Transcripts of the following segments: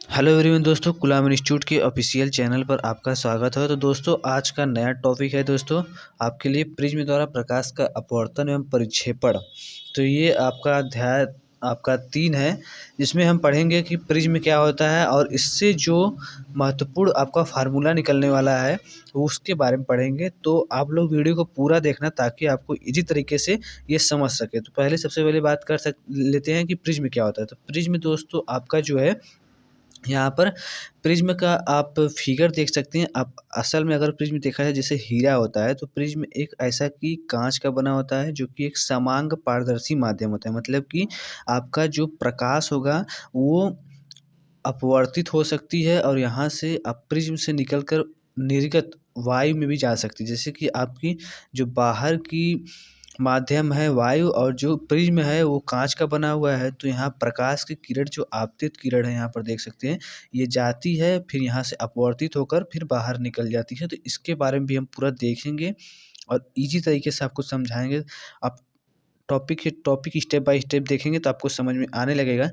Hello everyone दोस्तों, गुलाम institute के official channel पर आपका स्वागत है। तो दोस्तों, आज का नया टॉपिक है दोस्तों आपके लिए प्रिज्म द्वारा प्रकाश का अपवर्तन एवं परिक्षेपण। तो ये आपका अध्याय आपका 3 है, जिसमें हम पढ़ेंगे कि प्रिज्म क्या होता है और इससे जो महत्वपूर्ण आपका फार्मूला निकलने वाला है उसके बारे में पढ़ेंगे। तो आप लोग वीडियो को पूरा देखना ताकि आपको इजी तरीके से ये समझ सके। तो सबसे पहले बात कर लेते हैं कि प्रिज्म क्या होता है। तो प्रिज्म दोस्तों आपका जो है, यहाँ पर प्रिज्म का आप फिगर देख सकते हैं। आप असल में अगर प्रिज्म देखा जाए जैसे हीरा होता है, तो प्रिज्म एक ऐसा कि कांच का बना होता है जो कि एक समांग पारदर्शी माध्यम होता है। मतलब कि आपका जो प्रकाश होगा वो अपवर्तित हो सकती है और यहाँ से आप प्रिज्म से निकलकर निर्गत वायु में भी जा सकती है। जैसे कि आपकी जो बाहर की माध्यम है वायु और जो प्रिज्म है वो कांच का बना हुआ है। तो यहाँ प्रकाश की किरण जो आपतित किरण है, यहाँ पर देख सकते हैं, ये जाती है, फिर यहाँ से अपवर्तित होकर फिर बाहर निकल जाती है। तो इसके बारे में भी हम पूरा देखेंगे और इजी तरीके से आपको समझाएंगे। आप टॉपिक स्टेप बाय स्टेप देखेंगे तो आपको समझ में आने लगेगा।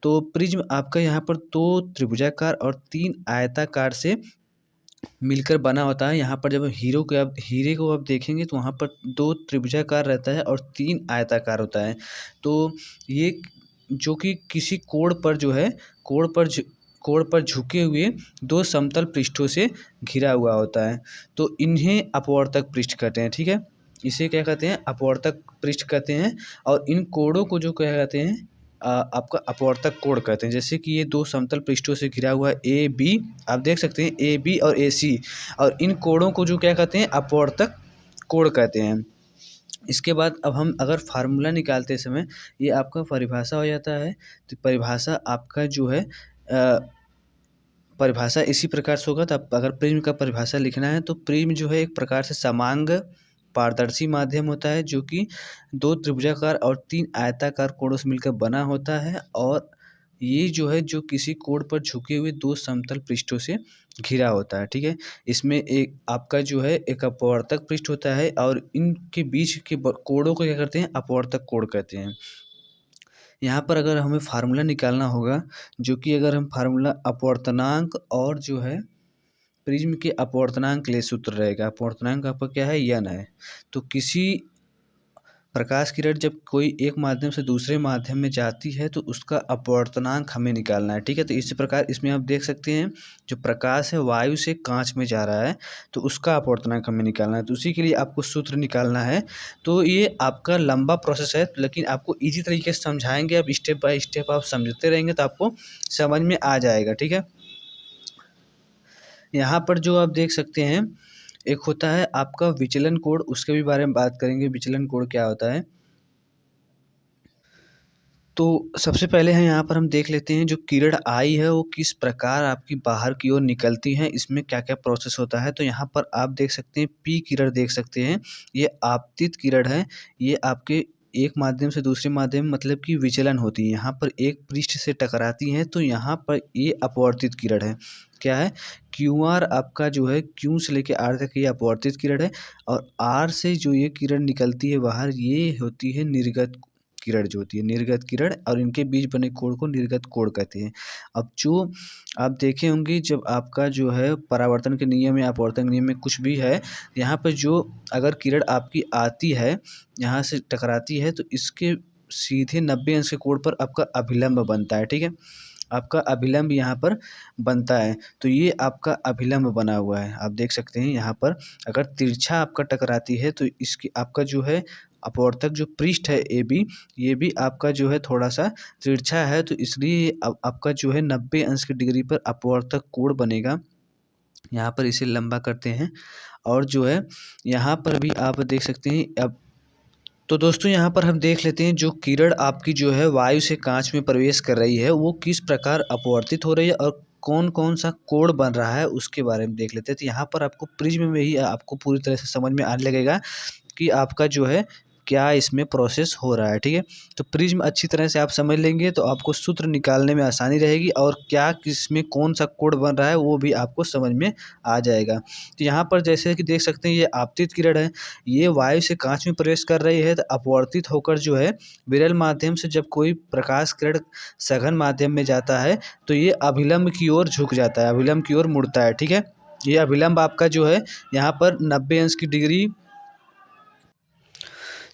तो प्रिज्म आपका यहाँ पर 2 त्रिभुजाकार और 3 आयताकार से मिलकर बना होता है। यहाँ पर जब हीरे को आप देखेंगे तो वहाँ पर 2 त्रिभुजाकार रहता है और 3 आयताकार होता है। तो ये जो कि किसी कोण पर झुके हुए 2 समतल पृष्ठों से घिरा हुआ होता है। तो इन्हें अपवर्तक पृष्ठ कहते हैं, ठीक है। इसे क्या कहते हैं? अपवर्तक पृष्ठ कहते हैं। और इन कोणों को जो क्या कहते हैं, आपका अपवर्तक कोण कहते हैं। जैसे कि ये 2 समतल पृष्ठों से घिरा हुआ है ए बी, आप देख सकते हैं ए बी और ए सी, और इन कोणों को जो क्या कहते हैं, अपवर्तक कोण कहते हैं। इसके बाद अब हम अगर फार्मूला निकालते समय ये आपका परिभाषा हो जाता है। तो परिभाषा आपका जो है परिभाषा इसी प्रकार से होगा। तो आप अगर प्रिज्म का परिभाषा लिखना है तो प्रिज्म जो है एक प्रकार से समांग पारदर्शी माध्यम होता है जो कि 2 त्रिभुजाकार और 3 आयताकार कोणों से मिलकर बना होता है। और ये जो है जो किसी कोण पर झुके हुए 2 समतल पृष्ठों से घिरा होता है, ठीक है। इसमें एक आपका जो है एक अपवर्तक पृष्ठ होता है और इनके बीच के कोणों को क्या करते हैं, अपवर्तक कोण कहते हैं। यहाँ पर अगर हमें फार्मूला निकालना होगा, जो कि अगर हम फार्मूला अपवर्तनांक और जो है प्रिज्म के अपवर्तनांक के लिए सूत्र रहेगा। अपवर्तनांक आपका क्या है, यन है। तो किसी प्रकाश किरण जब कोई एक माध्यम से दूसरे माध्यम में जाती है तो उसका अपवर्तनांक हमें निकालना है, ठीक है। तो इसी प्रकार इसमें आप देख सकते हैं जो प्रकाश है वायु से कांच में जा रहा है तो उसका अपवर्तनांक हमें निकालना है। तो उसी के लिए आपको सूत्र निकालना है। तो ये आपका लंबा प्रोसेस है, लेकिन आपको ईजी तरीके से समझाएंगे। आप स्टेप बाय स्टेप आप समझते रहेंगे तो आपको समझ में आ जाएगा, ठीक है। यहाँ पर जो आप देख सकते हैं एक होता है आपका विचलन कोण, उसके भी बारे में बात करेंगे। विचलन कोण क्या होता है, तो सबसे पहले यहाँ पर हम देख लेते हैं जो किरण आई है वो किस प्रकार आपकी बाहर की ओर निकलती है, इसमें क्या क्या प्रोसेस होता है। तो यहाँ पर आप देख सकते हैं पी किरण देख सकते हैं, ये आपतित किरण है। ये आपके एक माध्यम से दूसरे माध्यम मतलब कि विचलन होती है। यहाँ पर एक पृष्ठ से टकराती हैं तो यहाँ पर ये अपवर्तित किरण है। क्या है, क्यू आर आपका जो है क्यू से लेके आर तक ये अपवर्तित किरण है। और आर से जो ये किरण निकलती है बाहर, ये होती है निर्गत किरण, जो होती है निर्गत किरण। और इनके बीच बने कोण को निर्गत कोण कहते हैं। अब जो आप देखे होंगे जब आपका जो है परावर्तन के नियम या अपवर्तन के नियम में कुछ भी है, यहाँ पर जो अगर किरण आपकी आती है यहाँ से टकराती है तो इसके सीधे 90 अंश के कोण पर आपका अभिलंब बनता है, ठीक है। आपका अभिलंब यहाँ पर बनता है। तो ये आपका अभिलंब बना हुआ है, आप देख सकते हैं। यहाँ पर अगर तिरछा आपका टकराती है तो इसकी आपका जो है अपवर्तक जो पृष्ठ है ए बी, ये भी आपका जो है थोड़ा सा तिरछा है। तो इसलिए आपका जो है 90 अंश की डिग्री पर अपवर्तक कोण बनेगा। यहाँ पर इसे लंबा करते हैं और जो है यहाँ पर भी आप देख सकते हैं। अब तो दोस्तों यहाँ पर हम देख लेते हैं जो किरण आपकी जो है वायु से कांच में प्रवेश कर रही है वो किस प्रकार अपवर्तित हो रही है और कौन कौन सा कोण बन रहा है उसके बारे में देख लेते हैं। तो यहाँ पर आपको प्रिज्म में ही आपको पूरी तरह से समझ में आने लगेगा कि आपका जो है क्या इसमें प्रोसेस हो रहा है। ठीक है, तो प्रिज्म अच्छी तरह से आप समझ लेंगे तो आपको सूत्र निकालने में आसानी रहेगी और क्या किसमें कौन सा कोड बन रहा है वो भी आपको समझ में आ जाएगा। तो यहाँ पर जैसे कि देख सकते हैं ये आपतित किरण है, ये वायु से कांच में प्रवेश कर रही है तो अपवर्तित होकर जो है विरल माध्यम से जब कोई प्रकाश किरण सघन माध्यम में जाता है तो ये अभिलंब की ओर झुक जाता है, अभिलंब की ओर मुड़ता है। ठीक है, ये अभिलंब आपका जो है यहाँ पर 90 अंश की डिग्री,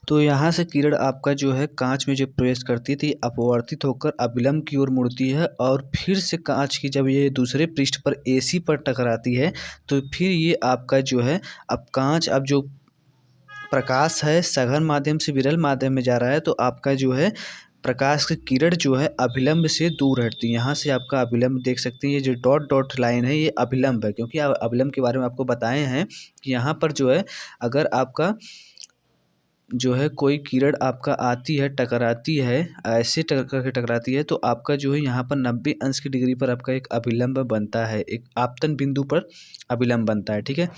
तो यहाँ से किरण आपका जो है कांच में जब प्रवेश करती थी अपवर्तित होकर अभिलंब की ओर मुड़ती है और फिर से कांच की जब ये दूसरे पृष्ठ पर AC पर टकराती है तो फिर ये आपका जो है अब कांच अब जो प्रकाश है सघन माध्यम से विरल माध्यम में जा रहा है तो आपका जो है प्रकाश की किरण जो है अभिलंब से दूर हटती है। यहाँ से आपका अभिलंब देख सकते हैं, ये जो डॉट डॉट लाइन है ये अभिलंब है, क्योंकि अभिलंब के बारे में आपको बताए हैं कि यहाँ पर जो है अगर आपका जो है कोई किरण आपका आती है टकराती है ऐसे करके टकराती है तो आपका जो है यहाँ पर 90 अंश की डिग्री पर आपका एक अभिलंब बनता है, एक आपतन बिंदु पर अभिलंब बनता है। ठीक है,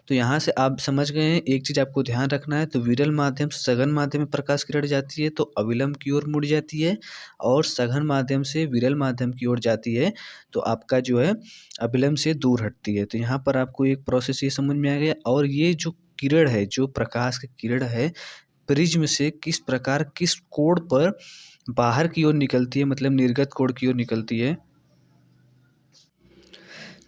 तो यहाँ से आप समझ गए हैं। एक चीज़ आपको ध्यान रखना है, तो विरल माध्यम से सघन माध्यम में प्रकाश किरण जाती है तो अभिलंब की ओर मुड़ जाती है और सघन माध्यम से विरल माध्यम की ओर जाती है तो आपका जो है अभिलंब से दूर हटती है। तो यहाँ पर आपको एक प्रोसेस ये समझ में आ गया। और ये जो किरण है, जो प्रकाश की किरण है, प्रिज्म से किस प्रकार किस कोण पर बाहर की ओर निकलती है, मतलब निर्गत कोण की ओर निकलती है।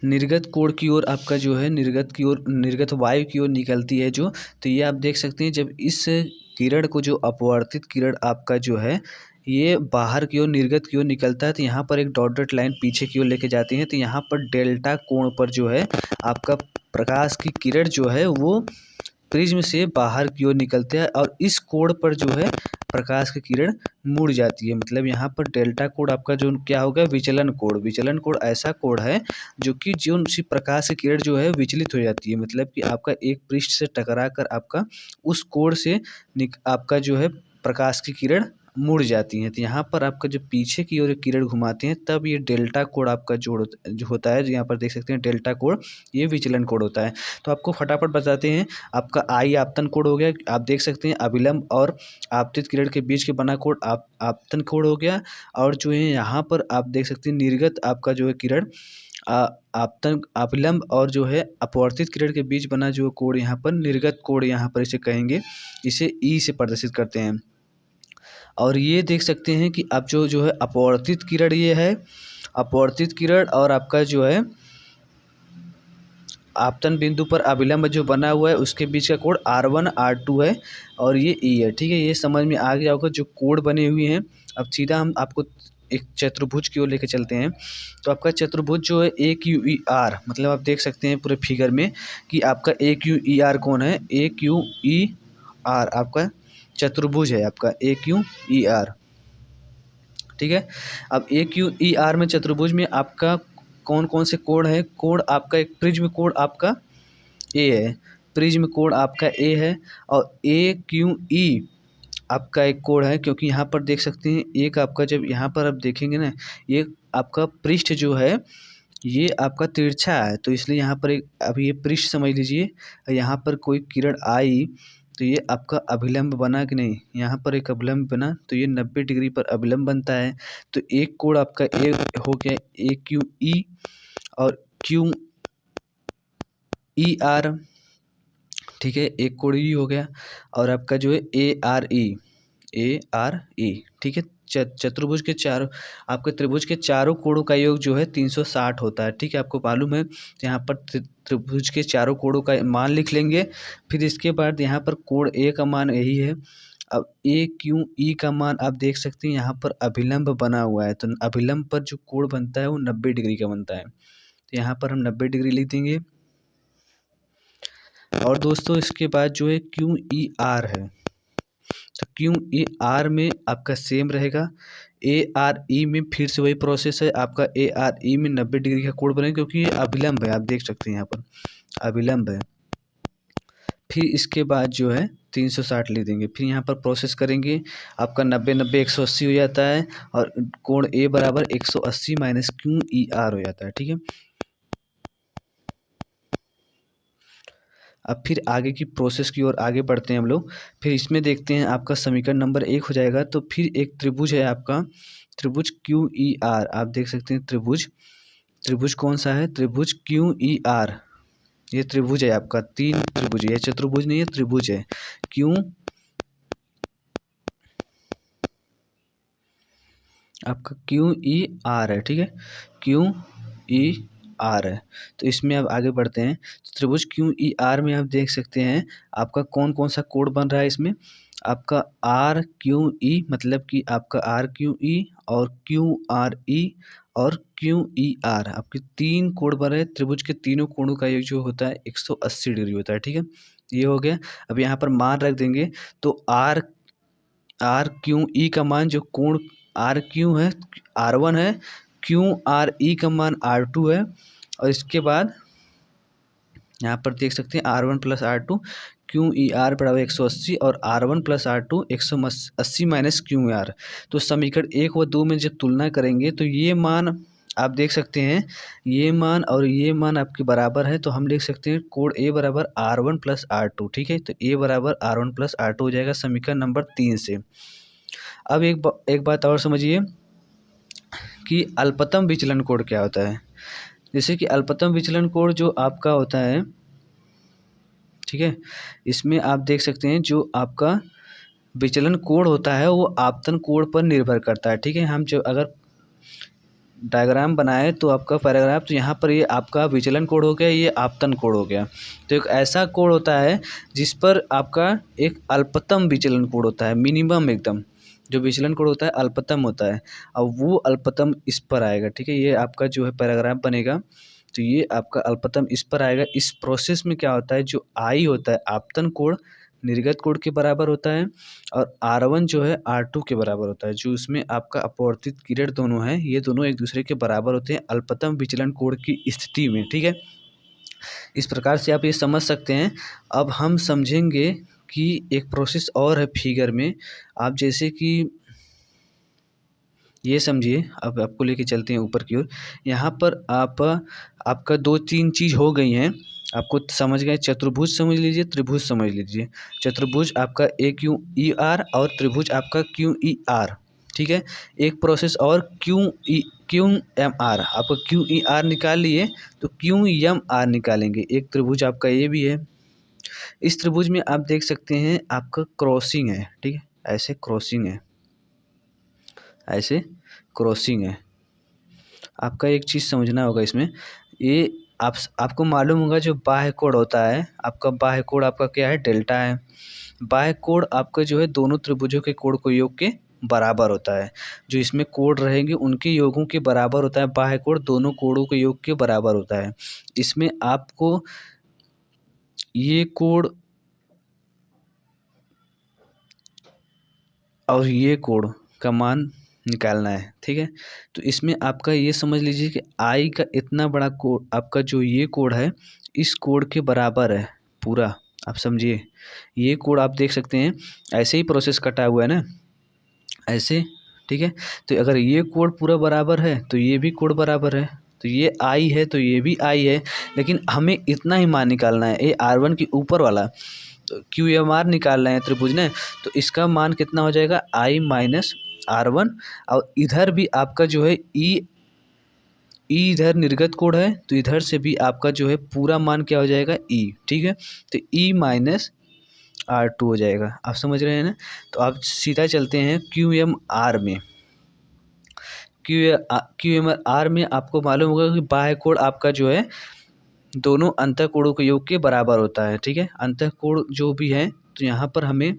निर्गत कोण की ओर आपका जो है निर्गत वायु की ओर निकलती है जो, तो ये आप देख सकते हैं जब इस किरण को जो अपवर्तित किरण आपका जो है ये बाहर की ओर निर्गत की ओर निकलता है तो यहाँ पर एक डॉट डॉट लाइन पीछे की ओर लेके जाती है तो यहाँ पर डेल्टा कोण पर जो है आपका प्रकाश की किरण जो है वो प्रिज्म से बाहर की ओर निकलते हैं और इस कोण पर जो है प्रकाश की किरण मुड़ जाती है। मतलब यहाँ पर डेल्टा कोण आपका जो क्या होगा, विचलन कोण। विचलन कोण ऐसा कोण है जो कि जो सी प्रकाश की किरण जो है विचलित हो जाती है, मतलब कि आपका एक पृष्ठ से टकरा कर आपका उस कोण से आपका जो है प्रकाश की किरण मुड़ जाती हैं। तो यहाँ पर आपका जो पीछे की ओर किरण घुमाते हैं तब ये डेल्टा कोण आपका जो होता है, जो यहाँ पर देख सकते हैं डेल्टा कोण, ये विचलन कोण होता है। तो आपको फटाफट बताते हैं। आपका आई आपतन कोण हो गया, आप देख सकते हैं अभिलंब और आपतित किरण के बीच के बना कोण आपतन कोण हो गया। और जो है यहाँ पर आप देख सकते हैं निर्गत आपका जो है किरण आपतन अभिलंब और जो है अपवर्तित किरण के बीच बना जो कोण यहाँ पर निर्गत कोण यहाँ पर इसे कहेंगे, इसे ई से प्रदर्शित करते हैं। और ये देख सकते हैं कि अब जो है अपवर्तित किरण ये है, अपवर्तित किरण और आपका जो है आपतन बिंदु पर अभिलंब जो बना हुआ है उसके बीच का कोण R1 R2 है और ये E है। ठीक है, ये समझ में आ गया होगा जो कोण बने हुए हैं। अब सीधा हम आपको एक चतुर्भुज की ओर लेके चलते हैं। तो आपका चतुर्भुज जो है AQER, मतलब आप देख सकते हैं पूरे फिगर में कि आपका AQER कौन है, AQER आपका चतुर्भुज है, आपका AQER। ठीक है, अब AQER में चतुर्भुज में आपका कौन कौन से कोण है, कोण आपका एक प्रिज्म कोण आपका ए है, प्रिज्म कोण आपका ए है और AQE आपका एक कोण है, क्योंकि यहाँ पर देख सकते हैं एक आपका जब यहाँ पर आप देखेंगे ना ये आपका पृष्ठ जो है ये आपका तिरछा है तो इसलिए यहाँ पर एक अभी ये पृष्ठ समझ लीजिए, यहाँ पर कोई किरण आई तो ये आपका अभिलंब बना कि नहीं, यहाँ पर एक अभिलंब बना तो ये 90 डिग्री पर अभिलंब बनता है। तो एक कोण आपका ए हो गया AQE और QER। ठीक है, एक कोण ई हो गया और आपका जो है ARE। ठीक है, चतुर्भुज के चारों आपके त्रिभुज के चारों कोणों का योग जो है 360 होता है। ठीक है, आपको मालूम है। तो यहाँ पर त्रिभुज के चारों कोणों का मान लिख लेंगे। फिर इसके बाद यहाँ पर कोण ए का मान यही है। अब AQE का मान आप देख सकते हैं यहाँ पर अभिलंब बना हुआ है तो अभिलंब पर जो कोण बनता है वो 90 डिग्री का बनता है। तो यहाँ पर हम 90 डिग्री लिख देंगे। और दोस्तों इसके बाद जो है QER है, तो QER में आपका सेम रहेगा। ARE में फिर से वही प्रोसेस है, आपका ARE में 90 डिग्री का कोण बनेगा क्योंकि ये अभिलंब है, आप देख सकते हैं यहाँ पर अभिलंब है। फिर इसके बाद जो है 360 ले देंगे, फिर यहाँ पर प्रोसेस करेंगे, आपका 90 90 180 हो जाता है और कोण A बराबर 180 माइनस QER हो जाता है। ठीक है, अब फिर आगे की प्रोसेस की ओर आगे बढ़ते हैं हम लोग। फिर इसमें देखते हैं आपका समीकरण नंबर 1 हो जाएगा। तो फिर एक त्रिभुज है आपका, त्रिभुज क्यू ई आर। आप देख सकते हैं त्रिभुज, त्रिभुज कौन सा है, त्रिभुज क्यू ई आर। ये त्रिभुज है आपका, 3 त्रिभुज, ये चतुर्भुज नहीं है, त्रिभुज है। क्यू आपका क्यू ई आर है, ठीक है, क्यू ई आर है। तो इसमें अब आगे बढ़ते हैं। त्रिभुज क्यू ई आर में आप देख सकते हैं आपका कौन कौन सा कोड बन रहा है इसमें। आपका आर क्यू ई, मतलब कि आपका आर क्यू ई और क्यू आर ई और क्यू ई आर, आपके 3 कोड बन रहे हैं। त्रिभुज के तीनों कोणों का योग जो होता है 180 डिग्री होता है, ठीक है, ये हो गया। अब यहाँ पर मान रख देंगे। तो आर क्यू ई का मान, जो कोण आर क्यू है, R1 है, क्यू आर ई का मान R2 है। और इसके बाद यहाँ पर देख सकते हैं R1 plus R2, Q E R बराबर 180 और R1 plus R2 180 minus Q R. तो समीकरण 1 व 2 में जब तुलना करेंगे तो ये मान आप देख सकते हैं, ये मान और ये मान आपके बराबर है। तो हम लिख सकते हैं कोड A बराबर R1 प्लस R2, ठीक है। तो A बराबर R1 प्लस R2 हो जाएगा समीकरण नंबर 3 से। अब एक बात और समझिए कि अल्पतम विचलन कोण क्या होता है। जैसे कि अल्पतम विचलन कोण जो आपका होता है, ठीक है, इसमें आप देख सकते हैं जो आपका विचलन कोण होता है वो आपतन कोण पर निर्भर करता है, ठीक है। हम जो अगर डायग्राम बनाए तो आपका पैराग्राफ, तो यहाँ पर ये आपका विचलन कोण हो गया, ये आपतन कोण हो गया। तो एक ऐसा कोण होता है जिस पर आपका एक अल्पतम विचलन कोण होता है, मिनिमम एकदम जो विचलन कोण होता है अल्पतम होता है। अब वो अल्पतम इस पर आएगा, ठीक है, ये आपका जो है पैराग्राफ बनेगा। तो ये आपका अल्पतम इस पर आएगा। इस प्रोसेस में क्या होता है, जो आई होता है आपतन कोण निर्गत कोण के बराबर होता है और R1 जो है R2 के बराबर होता है। जो उसमें आपका अपवर्तित किरण दोनों हैं, ये दोनों एक दूसरे के बराबर होते हैं अल्पतम विचलन कोण की स्थिति में, ठीक है। इस प्रकार से आप ये समझ सकते हैं। अब हम समझेंगे कि एक प्रोसेस और है फिगर में। आप जैसे कि ये समझिए, अब आपको लेके चलते हैं ऊपर की ओर। यहाँ पर आपका 2-3 चीज़ हो गई हैं, आपको समझ गए। चतुर्भुज समझ लीजिए, त्रिभुज समझ लीजिए। चतुर्भुज आपका ए क्यू ई आर और त्रिभुज आपका क्यू ई आर, ठीक है। एक प्रोसेस और क्यू एम आर, आपका क्यू ई आर निकाल लिए तो क्यू एम आर निकालेंगे। एक त्रिभुज आपका ये भी है। इस त्रिभुज में आप देख सकते हैं आपका क्रॉसिंग है, ठीक है, ऐसे क्रॉसिंग है, ऐसे क्रॉसिंग है। आपका एक चीज़ समझना होगा इसमें, ये आपको मालूम होगा जो बाह्य कोण होता है, आपका बाह्य कोण आपका क्या है, डेल्टा है। बाह्य कोण आपका जो है दोनों त्रिभुजों के कोण को योग के बराबर होता है। जो इसमें कोण रहेंगे उनके योगों के बराबर होता है। बाह्य कोण दोनों कोणों के योग के बराबर होता है। इसमें आपको ये कोण और ये कोण का मान निकालना है, ठीक है। तो इसमें आपका ये समझ लीजिए कि आई का इतना बड़ा कोण, आपका जो ये कोण है इस कोण के बराबर है पूरा। आप समझिए, ये कोण आप देख सकते हैं ऐसे ही प्रोसेस कटा हुआ है ना, ऐसे, ठीक है। तो अगर ये कोण पूरा बराबर है तो ये भी कोण बराबर है। तो ये आई है तो ये भी आई है, लेकिन हमें इतना ही मान निकालना है, ये R1 के ऊपर वाला। तो क्यू एम आर निकालना है त्रिभुज ने, तो इसका मान कितना हो जाएगा, I माइनस R1। और इधर भी आपका जो है ई इधर निर्गत कोण है, तो इधर से भी आपका जो है पूरा मान क्या हो जाएगा, ई, ठीक है। तो ई माइनस R2 हो जाएगा। आप समझ रहे हैं ना। तो आप सीधा चलते हैं क्यू एम आर में। क्यू एम आर में आपको मालूम होगा कि बाह्य कोण आपका जो है दोनों अंतःकोणों के योग के बराबर होता है, ठीक है। अंतःकोण जो भी है, तो यहाँ पर हमें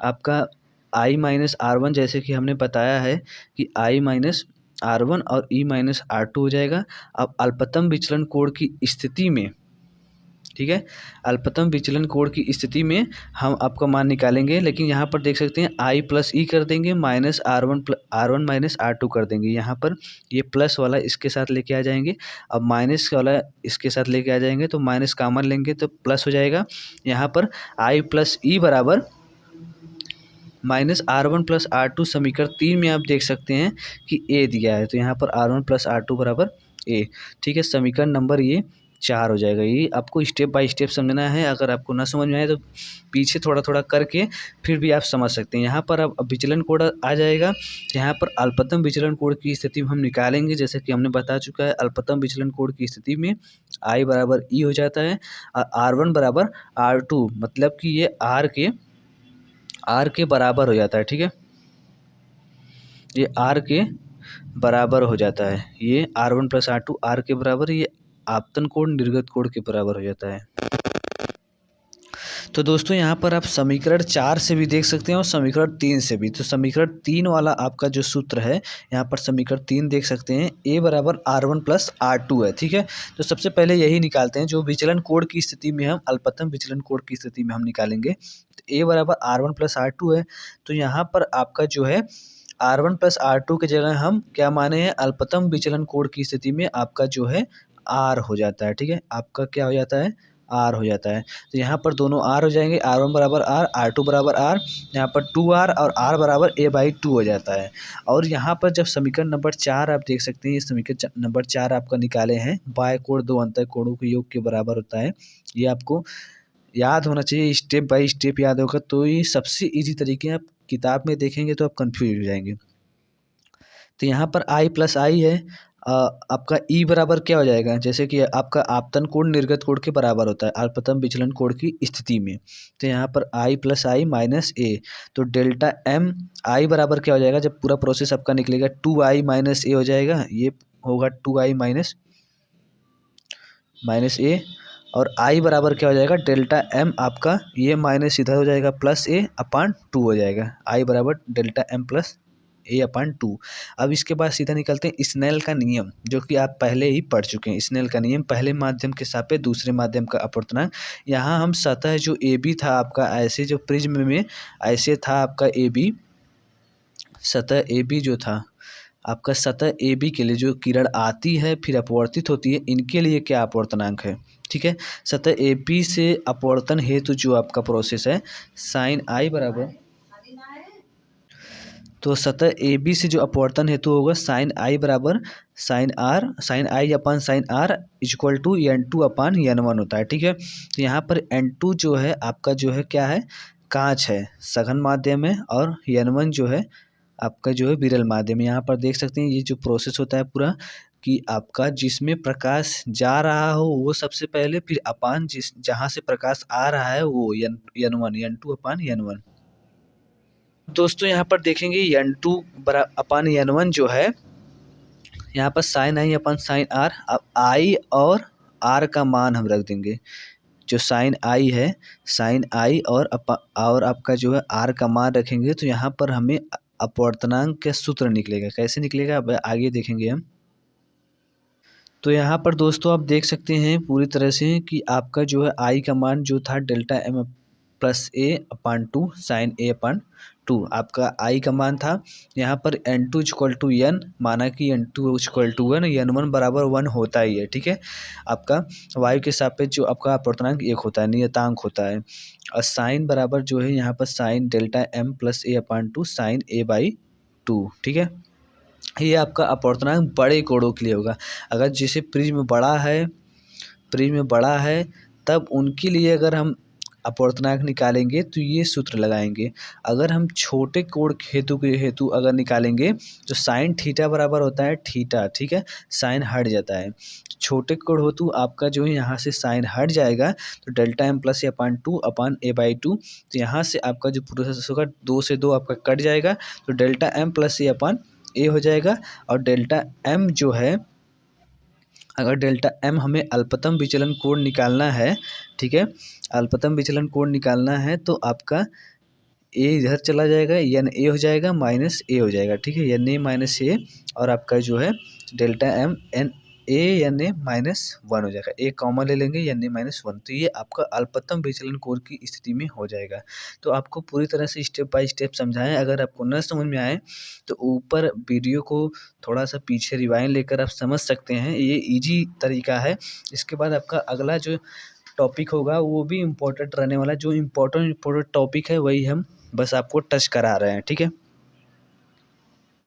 आपका I माइनस R1, जैसे कि हमने बताया है कि I माइनस R1 और E माइनस R2 हो जाएगा। अब अल्पतम विचलन कोण की स्थिति में, ठीक है, अल्पतम विचलन कोण की स्थिति में हम आपका मान निकालेंगे। लेकिन यहाँ पर देख सकते हैं I प्लस ई कर देंगे, माइनस R1 माइनस R2 कर देंगे। यहाँ पर ये प्लस वाला इसके साथ लेके आ जाएंगे, अब माइनस वाला इसके साथ लेके आ जाएंगे, तो माइनस कॉमन लेंगे तो प्लस हो जाएगा। यहाँ पर I प्लस ई बराबर माइनस R1 प्लस R2। समीकरण 3 में आप देख सकते हैं कि A दिया है, तो यहाँ पर R1 प्लस R2 बराबर A, ठीक है। समीकरण नंबर ये 4 हो जाएगा। ये आपको स्टेप बाय स्टेप समझना है। अगर आपको ना समझ में आए तो पीछे थोड़ा थोड़ा करके फिर भी आप समझ सकते हैं। यहाँ पर अब विचलन कोण आ जाएगा। यहाँ पर अल्पतम विचलन कोण की स्थिति में हम निकालेंगे, जैसे कि हमने बता चुका है। अल्पतम विचलन कोण की स्थिति में I बराबर E हो जाता है और R1 बराबर R2, मतलब कि ये R के बराबर हो जाता है। ठीक है, ये R के बराबर हो जाता है। ये R1 प्लस R2 R के बराबर, ये आपतन कोण निर्गत कोण के बराबर हो जाता है। तो दोस्तों यहाँ पर आप समीकरण 4 से भी देख सकते हैं और समीकरण 3 से भी। तो समीकरण 3 वाला आपका जो सूत्र है, यहाँ पर समीकरण 3 देख सकते हैं, A बराबर R1 प्लस R2 है। ठीक है, तो सबसे पहले यही निकालते हैं, जो विचलन कोण की स्थिति में हम अल्पतम विचलन कोण की स्थिति में हम निकालेंगे। तो A बराबर R1 प्लस R2 है। तो यहाँ पर आपका जो है R1 प्लस R2 की जगह हम क्या माने हैं, अल्पतम विचलन कोण की स्थिति में आपका जो है R हो जाता है। ठीक है, आपका क्या हो जाता है, R हो जाता है। तो यहाँ पर दोनों R हो जाएंगे, R1 बराबर R, R2 बराबर R, यहाँ पर 2R और R बराबर A/2 हो जाता है। और यहाँ पर जब समीकरण नंबर 4 आप देख सकते हैं, ये समीकरण नंबर 4 आपका निकाले हैं, बाह्य कोण दो अंतः कोणों के योग के बराबर होता है। ये आपको याद होना चाहिए, स्टेप बाय स्टेप याद होगा तो ये सबसे ईजी तरीके हैं। आप किताब में देखेंगे तो आप कन्फ्यूज हो जाएंगे। तो यहाँ पर I प्लस आई है, आपका E बराबर क्या हो जाएगा, जैसे कि आपका आपतन कोण निर्गत कोण के बराबर होता है अल्पतम विचलन कोण की स्थिति में। तो यहाँ पर I plus I minus A, तो डेल्टा M I बराबर क्या हो जाएगा, जब पूरा प्रोसेस आपका निकलेगा 2I माइनस A हो जाएगा। ये होगा 2I माइनस A, और I बराबर क्या हो जाएगा, डेल्टा M आपका ये माइनस इधर हो जाएगा प्लस A अपान 2 हो जाएगा। I बराबर डेल्टा M प्लस A/2। अब इसके बाद सीधा निकलते हैं स्नेल का नियम, जो कि आप पहले ही पढ़ चुके हैं। स्नेल का नियम, पहले माध्यम के सापेक्ष दूसरे माध्यम का अपवर्तनांक। यहाँ हम सतह जो AB था आपका, ऐसे जो प्रिज्म में ऐसे था आपका AB, सतह AB जो था आपका, सतह AB के लिए जो किरण आती है फिर अपवर्तित होती है, इनके लिए क्या अपवर्तनांक है। ठीक है, सतह AB से अपवर्तन हेतु जो आपका प्रोसेस है साइन I बराबर, तो सतह ए बी से जो अपवर्तन हेतु होगा साइन I बराबर sine I upon sine R equal to N2 upon N1 होता है। ठीक है, तो यहाँ पर N2 जो है आपका जो है क्या है, कांच है, सघन माध्यम है, और N1 जो है आपका जो है विरल माध्यम है। यहाँ पर देख सकते हैं ये जो प्रोसेस होता है पूरा, कि आपका जिसमें प्रकाश जा रहा हो वो सबसे पहले, फिर अपान जहाँ से प्रकाश आ रहा है वो N2 अपान N1। दोस्तों यहाँ पर देखेंगे N2 अपान N1 जो है, यहाँ पर sine I upon sine R। अब I और R का मान हम रख देंगे। जो साइन I है, साइन I और आपका जो है R का मान रखेंगे, तो यहाँ पर हमें अपवर्तनांक का सूत्र निकलेगा। कैसे निकलेगा अब आगे देखेंगे हम। तो यहाँ पर दोस्तों आप देख सकते हैं पूरी तरह से कि आपका जो है I का मान जो था delta M plus A/2 sine A/2 आपका I का मान था। यहाँ पर N2 इक्वल टू N, माना कि N2 इक्वल टू 1, N1 बराबर 1 होता ही है। ठीक है, आपका वायु के सापेक्ष जो आपका अपवर्तनांक 1 होता है, नियतांक होता है। और साइन बराबर जो है यहाँ पर sine delta M plus A/2 sine A/2। ठीक है, ये आपका अपवर्तनांक बड़े कोणों के लिए होगा। अगर जैसे प्रिज्म बड़ा है तब उनके लिए अगर हम अपवर्तनांक निकालेंगे तो ये सूत्र लगाएंगे। अगर हम छोटे कोण हेतु अगर निकालेंगे तो साइन थीटा बराबर होता है थीटा। ठीक है, साइन हट जाता है। छोटे कोण हेतु आपका जो है यहाँ से साइन हट जाएगा, तो डेल्टा M प्लस A/2 अपान A/2। तो यहाँ से आपका जो प्रोसेस होगा 2 से 2 आपका कट जाएगा, तो delta M plus A upon A हो जाएगा। और डेल्टा M जो है, अगर डेल्टा M हमें अल्पतम विचलन कोण निकालना है, ठीक है, अल्पतम विचलन कोण निकालना है, तो आपका A इधर चला जाएगा, NA हो जाएगा माइनस A हो जाएगा। ठीक है, NA माइनस A, और आपका जो है डेल्टा M NA माइनस 1 हो जाएगा। A कॉमन ले लेंगे, NA माइनस 1, तो ये आपका अल्पतम विचलन कोण की स्थिति में हो जाएगा। तो आपको पूरी तरह से स्टेप बाय स्टेप समझाएं। अगर आपको न समझ में आए तो ऊपर वीडियो को थोड़ा सा पीछे रिवाइंड लेकर आप समझ सकते हैं, ये ईजी तरीका है। इसके बाद आपका अगला जो टॉपिक होगा वो भी इम्पोर्टेंट रहने वाला है। जो इम्पोर्टेंट टॉपिक है वही हम बस आपको टच करा रहे हैं। ठीक है।